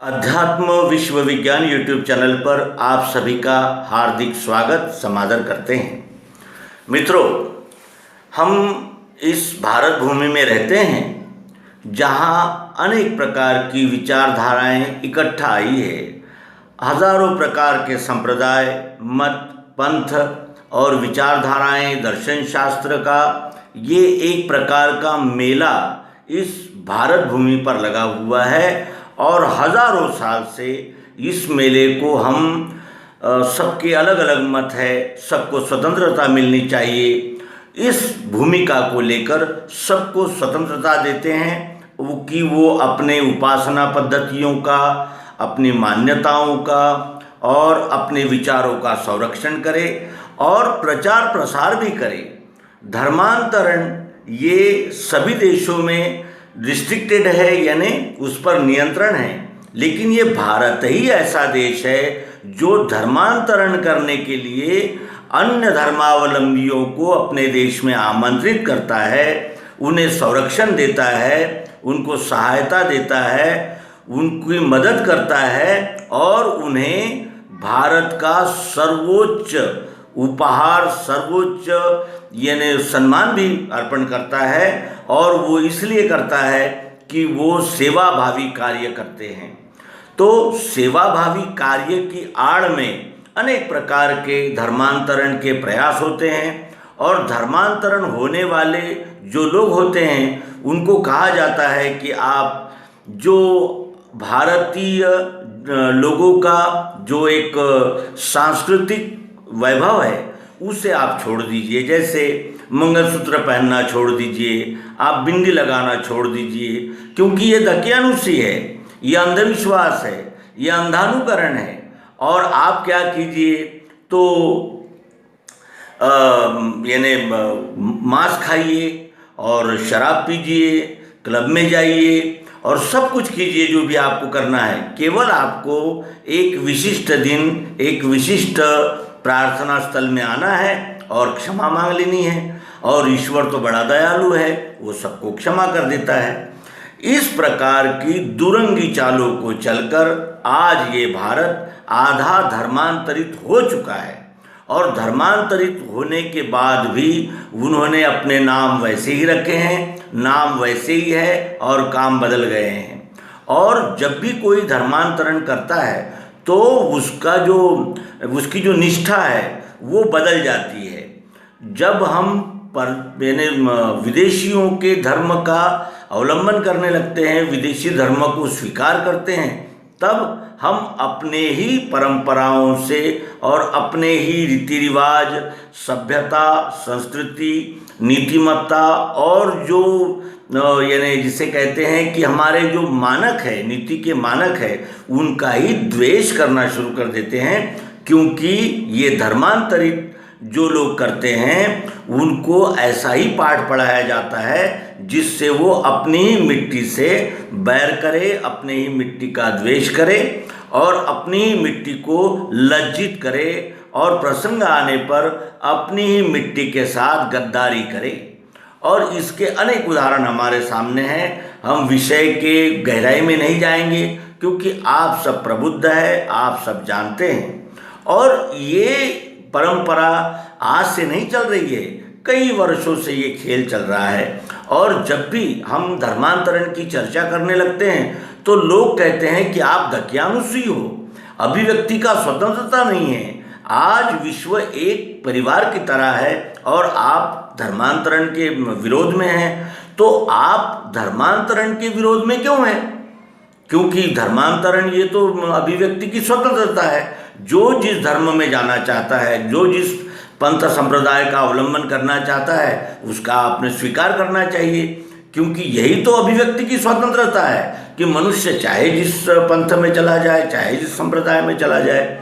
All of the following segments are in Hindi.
अध्यात्म विश्व विज्ञान यूट्यूब चैनल पर आप सभी का हार्दिक स्वागत समादर करते हैं। मित्रों, हम इस भारत भूमि में रहते हैं जहां अनेक प्रकार की विचारधाराएं इकट्ठा आई है। हजारों प्रकार के संप्रदाय, मत, पंथ और विचारधाराएं, दर्शन शास्त्र का ये एक प्रकार का मेला इस भारत भूमि पर लगा हुआ है और हजारों साल से इस मेले को हम सबके अलग अलग मत है, सबको स्वतंत्रता मिलनी चाहिए, इस भूमिका को लेकर सबको स्वतंत्रता देते हैं कि वो अपने उपासना पद्धतियों का, अपनी मान्यताओं का और अपने विचारों का संरक्षण करे और प्रचार प्रसार भी करे। धर्मांतरण ये सभी देशों में रिस्ट्रिक्टेड है, यानी उस पर नियंत्रण है, लेकिन ये भारत ही ऐसा देश है जो धर्मांतरण करने के लिए अन्य धर्मावलंबियों को अपने देश में आमंत्रित करता है, उन्हें संरक्षण देता है, उनको सहायता देता है, उनकी मदद करता है और उन्हें भारत का सर्वोच्च उपहार, सर्वोच्च यानी सम्मान भी अर्पण करता है। और वो इसलिए करता है कि वो सेवाभावी कार्य करते हैं। तो सेवाभावी कार्य की आड़ में अनेक प्रकार के धर्मांतरण के प्रयास होते हैं और धर्मांतरण होने वाले जो लोग होते हैं उनको कहा जाता है कि आप जो भारतीय लोगों का जो एक सांस्कृतिक वैभव है उसे आप छोड़ दीजिए। जैसे मंगलसूत्र पहनना छोड़ दीजिए, आप बिंदी लगाना छोड़ दीजिए, क्योंकि ये दकियानुसी है, ये अंधविश्वास है, ये अंधानुकरण है। और आप क्या कीजिए तो यानी मांस खाइए और शराब पीजिए, क्लब में जाइए और सब कुछ कीजिए जो भी आपको करना है। केवल आपको एक विशिष्ट दिन, एक विशिष्ट प्रार्थना स्थल में आना है और क्षमा मांग लेनी है, और ईश्वर तो बड़ा दयालु है, वो सबको क्षमा कर देता है। इस प्रकार की दुरंगी चालों को चलकर आज ये भारत आधा धर्मांतरित हो चुका है और धर्मांतरित होने के बाद भी उन्होंने अपने नाम वैसे ही रखे हैं, नाम वैसे ही है और काम बदल गए हैं। और जब भी कोई धर्मांतरण करता है तो उसकी जो निष्ठा है वो बदल जाती है। जब हम विदेशियों के धर्म का अवलंबन करने लगते हैं, विदेशी धर्म को स्वीकार करते हैं, तब हम अपने ही परंपराओं से और अपने ही रीति रिवाज, सभ्यता, संस्कृति, नीतिमत्ता और जो यानी जिसे कहते हैं कि हमारे जो मानक है, नीति के मानक है, उनका ही द्वेष करना शुरू कर देते हैं। क्योंकि ये धर्मांतरित जो लोग करते हैं उनको ऐसा ही पाठ पढ़ाया जाता है जिससे वो अपनी ही मिट्टी से बैर करे, अपने ही मिट्टी का द्वेष करे और अपनी ही मिट्टी को लज्जित करे और प्रसंग आने पर अपनी ही मिट्टी के साथ गद्दारी करे। और इसके अनेक उदाहरण हमारे सामने हैं। हम विषय के गहराई में नहीं जाएंगे क्योंकि आप सब प्रबुद्ध हैं, आप सब जानते हैं। और ये परंपरा आज से नहीं चल रही है, कई वर्षों से ये खेल चल रहा है। और जब भी हम धर्मांतरण की चर्चा करने लगते हैं तो लोग कहते हैं कि आप दकियानुसी हो, अभिव्यक्ति का स्वतंत्रता नहीं है। आज विश्व एक परिवार की तरह है और आप धर्मांतरण के विरोध में हैं। तो आप धर्मांतरण के विरोध में क्यों हैं? क्योंकि धर्मांतरण ये तो अभिव्यक्ति की स्वतंत्रता है। जो जिस धर्म में जाना चाहता है, जो जिस पंथ संप्रदाय का अवलंबन करना चाहता है, उसका आपने स्वीकार करना चाहिए। क्योंकि यही तो अभिव्यक्ति की स्वतंत्रता है कि मनुष्य चाहे जिस पंथ में चला जाए, चाहे जिस संप्रदाय में चला जाए।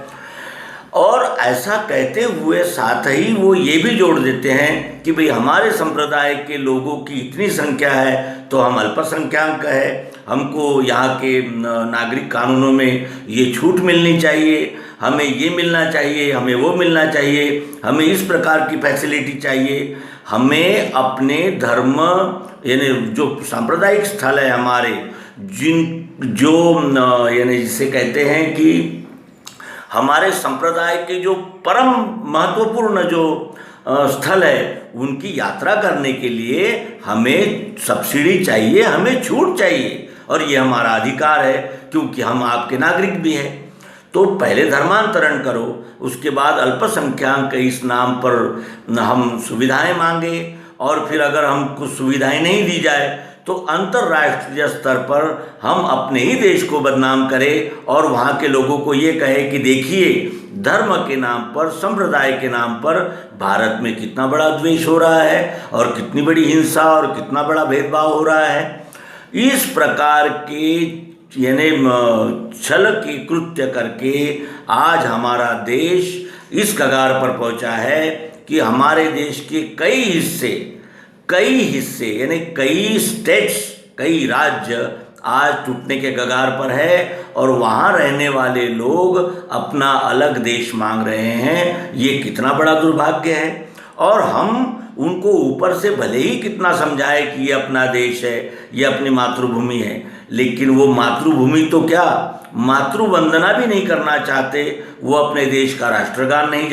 और ऐसा कहते हुए साथ ही वो ये भी जोड़ देते हैं कि भाई हमारे संप्रदाय के लोगों की इतनी संख्या है तो हम अल्पसंख्यक है, हमको यहाँ के नागरिक कानूनों में ये छूट मिलनी चाहिए, हमें ये मिलना चाहिए, हमें वो मिलना चाहिए, हमें इस प्रकार की फैसिलिटी चाहिए। हमें अपने धर्म यानी जो सांप्रदायिक स्थल है हमारे, यानी जिसे कहते हैं कि हमारे संप्रदाय के जो परम महत्वपूर्ण जो स्थल है, उनकी यात्रा करने के लिए हमें सब्सिडी चाहिए, हमें छूट चाहिए, और ये हमारा अधिकार है क्योंकि हम आपके नागरिक भी हैं। तो पहले धर्मांतरण करो, उसके बाद अल्पसंख्याक इस नाम पर हम सुविधाएं मांगे, और फिर अगर हमको सुविधाएं नहीं दी जाए तो अंतर्राष्ट्रीय स्तर पर हम अपने ही देश को बदनाम करें और वहाँ के लोगों को ये कहे कि देखिए, धर्म के नाम पर, संप्रदाय के नाम पर भारत में कितना बड़ा द्वेष हो रहा है और कितनी बड़ी हिंसा और कितना बड़ा भेदभाव हो रहा है। इस प्रकार के यानी छल की कृत्य करके आज हमारा देश इस कगार पर पहुंचा है कि हमारे देश के कई हिस्से यानी कई स्टेट्स, कई राज्य आज टूटने के कगार पर है, और वहाँ रहने वाले लोग अपना अलग देश मांग रहे हैं। ये कितना बड़ा दुर्भाग्य है। और हम उनको ऊपर से भले ही कितना समझाए कि ये अपना देश है, ये अपनी मातृभूमि है, लेकिन वो मातृभूमि तो क्या, मातृवंदना भी नहीं करना चाहते। वो अपने देश का राष्ट्रगान नहीं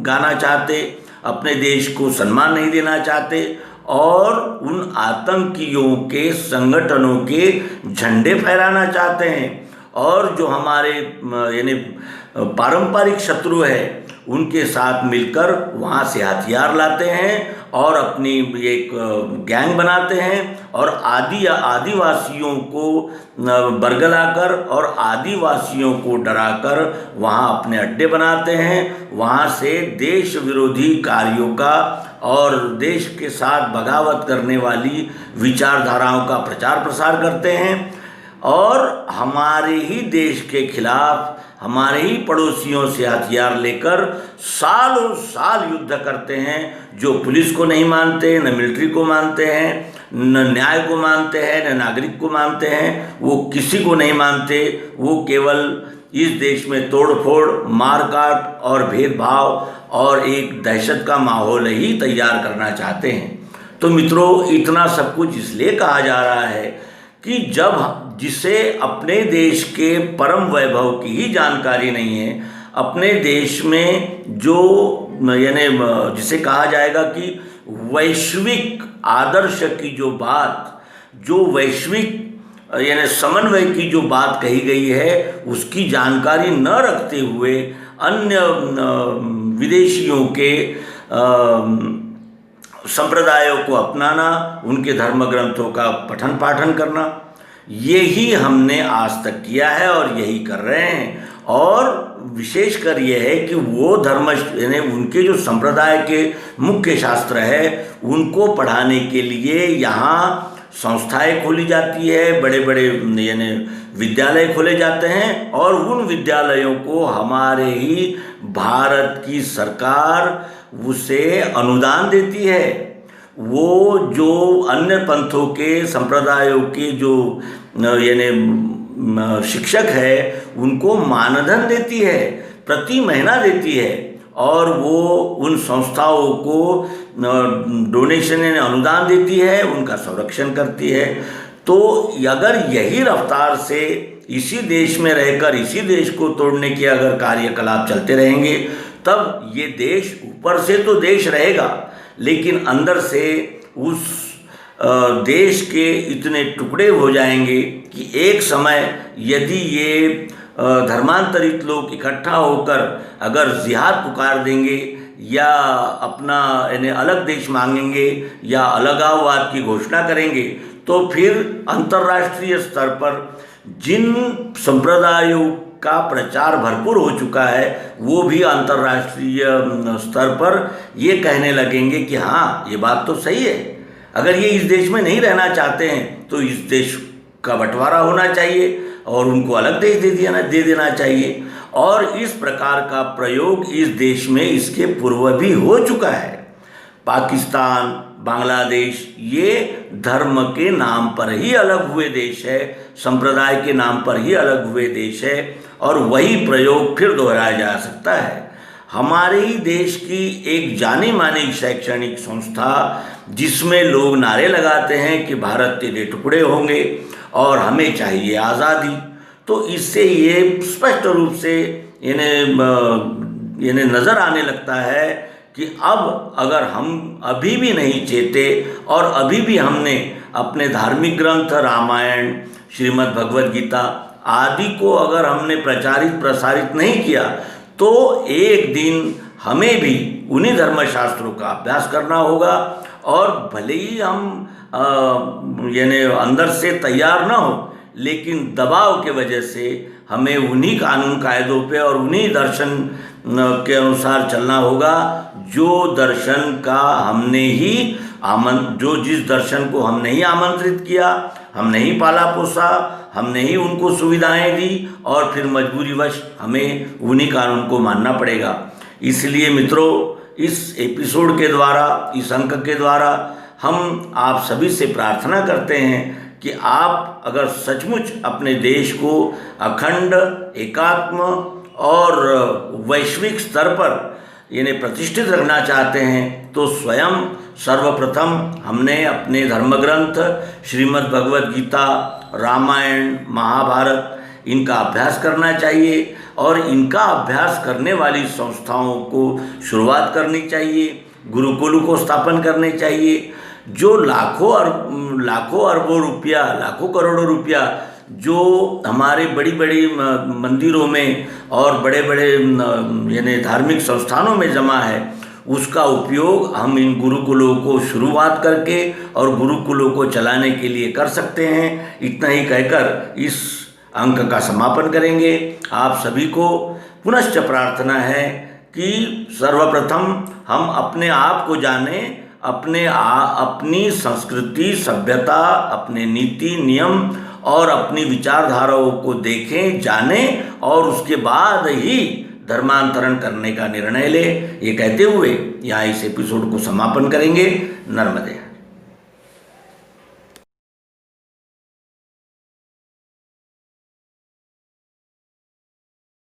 गाना चाहते, अपने देश को सम्मान नहीं देना चाहते, और उन आतंकियों के संगठनों के झंडे फहराना चाहते हैं। और जो हमारे यानी पारंपरिक शत्रु है, उनके साथ मिलकर वहाँ से हथियार लाते हैं और अपनी एक गैंग बनाते हैं, और आदिवासियों को बरगलाकर और आदिवासियों को डराकर वहाँ अपने अड्डे बनाते हैं। वहाँ से देश विरोधी कार्यों का और देश के साथ बगावत करने वाली विचारधाराओं का प्रचार प्रसार करते हैं, और हमारे ही देश के खिलाफ हमारे ही पड़ोसियों से हथियार लेकर सालों साल युद्ध करते हैं। जो पुलिस को नहीं मानते, न मिलिट्री को मानते हैं, न न्याय को मानते हैं, न नागरिक को मानते हैं, वो किसी को नहीं मानते। वो केवल इस देश में तोड़फोड़, मारकाट और भेदभाव और एक दहशत का माहौल ही तैयार करना चाहते हैं। तो मित्रों, इतना सब कुछ इसलिए कहा जा रहा है कि जब जिसे अपने देश के परम वैभव की ही जानकारी नहीं है, अपने देश में जो यानी जिसे कहा जाएगा कि वैश्विक आदर्श की जो बात, जो वैश्विक यानी समन्वय की जो बात कही गई है, उसकी जानकारी न रखते हुए अन्य विदेशियों के संप्रदायों को अपनाना, उनके धर्म ग्रंथों का पठन पाठन करना, यही हमने आज तक किया है और यही कर रहे हैं। और विशेषकर यह है कि वो धर्म यानी उनके जो संप्रदाय के मुख्य शास्त्र है, उनको पढ़ाने के लिए यहाँ संस्थाएं खोली जाती है, बड़े बड़े यानी विद्यालय खोले जाते हैं, और उन विद्यालयों को हमारे ही भारत की सरकार उसे अनुदान देती है। वो जो अन्य पंथों के संप्रदायों के जो यानी शिक्षक है, उनको मानधन देती है, प्रति महीना देती है, और वो उन संस्थाओं को डोनेशन यानी अनुदान देती है, उनका संरक्षण करती है। तो अगर यही रफ्तार से इसी देश में रहकर इसी देश को तोड़ने के अगर कार्यकलाप चलते रहेंगे, तब ये देश ऊपर से तो देश रहेगा, लेकिन अंदर से उस देश के इतने टुकड़े हो जाएंगे कि एक समय यदि ये धर्मांतरित लोग इकट्ठा होकर अगर जिहाद पुकार देंगे या अपना यानी अलग देश मांगेंगे या अलगाववाद की घोषणा करेंगे, तो फिर अंतर्राष्ट्रीय स्तर पर जिन संप्रदायों का प्रचार भरपूर हो चुका है, वो भी अंतर्राष्ट्रीय स्तर पर ये कहने लगेंगे कि हाँ, ये बात तो सही है, अगर ये इस देश में नहीं रहना चाहते हैं तो इस देश का बंटवारा होना चाहिए और उनको अलग देश दे देना चाहिए। और इस प्रकार का प्रयोग इस देश में इसके पूर्व भी हो चुका है। पाकिस्तान, बांग्लादेश, ये धर्म के नाम पर ही अलग हुए देश है, संप्रदाय के नाम पर ही अलग हुए देश है, और वही प्रयोग फिर दोहराया जा सकता है। हमारे ही देश की एक जानी मानी शैक्षणिक संस्था, जिसमें लोग नारे लगाते हैं कि भारत तेरे टुकड़े होंगे, और हमें चाहिए आज़ादी। तो इससे ये स्पष्ट रूप से इन्हें नज़र आने लगता है कि अब अगर हम अभी भी नहीं चेते और अभी भी हमने अपने धार्मिक ग्रंथ रामायण, श्रीमद् भगवद गीता आदि को अगर हमने प्रसारित नहीं किया तो एक दिन हमें भी उन्हीं धर्मशास्त्रों का अभ्यास करना होगा। और भले ही हम अंदर से तैयार ना हो, लेकिन दबाव के वजह से हमें उन्हीं कानून कायदों पे और उन्हीं दर्शन के अनुसार चलना होगा जो दर्शन का हमने ही जिस दर्शन को हमने ही आमंत्रित किया, हमने ही पाला पोसा, हमने ही उनको सुविधाएं दी और फिर मजबूरीवश हमें उन्हीं कानून को मानना पड़ेगा। इसलिए मित्रों, इस एपिसोड के द्वारा, इस अंक के द्वारा हम आप सभी से प्रार्थना करते हैं कि आप अगर सचमुच अपने देश को अखंड, एकात्म और वैश्विक स्तर पर प्रतिष्ठित रखना चाहते हैं तो स्वयं सर्वप्रथम हमने अपने धर्मग्रंथ श्रीमद् भगवद गीता, रामायण, महाभारत इनका अभ्यास करना चाहिए और इनका अभ्यास करने वाली संस्थाओं को शुरुआत करनी चाहिए, गुरुकुलों को स्थापन करने चाहिए। जो लाखों अरबों रुपया, लाखों करोड़ों रुपया जो हमारे बड़ी बड़ी मंदिरों में और बड़े बड़े धार्मिक संस्थानों में जमा है, उसका उपयोग हम इन गुरुकुलों को शुरुआत करके और गुरुकुलों को चलाने के लिए कर सकते हैं। इतना ही कहकर इस अंक का समापन करेंगे। आप सभी को पुनश्च प्रार्थना है कि सर्वप्रथम हम अपने आप को जानें, अपनी संस्कृति, सभ्यता, अपने नीति नियम और अपनी विचारधाराओं को देखें, जानें और उसके बाद ही धर्मांतरण करने का निर्णय लें। ये कहते हुए यहाँ इस एपिसोड को समापन करेंगे। नर्मदे।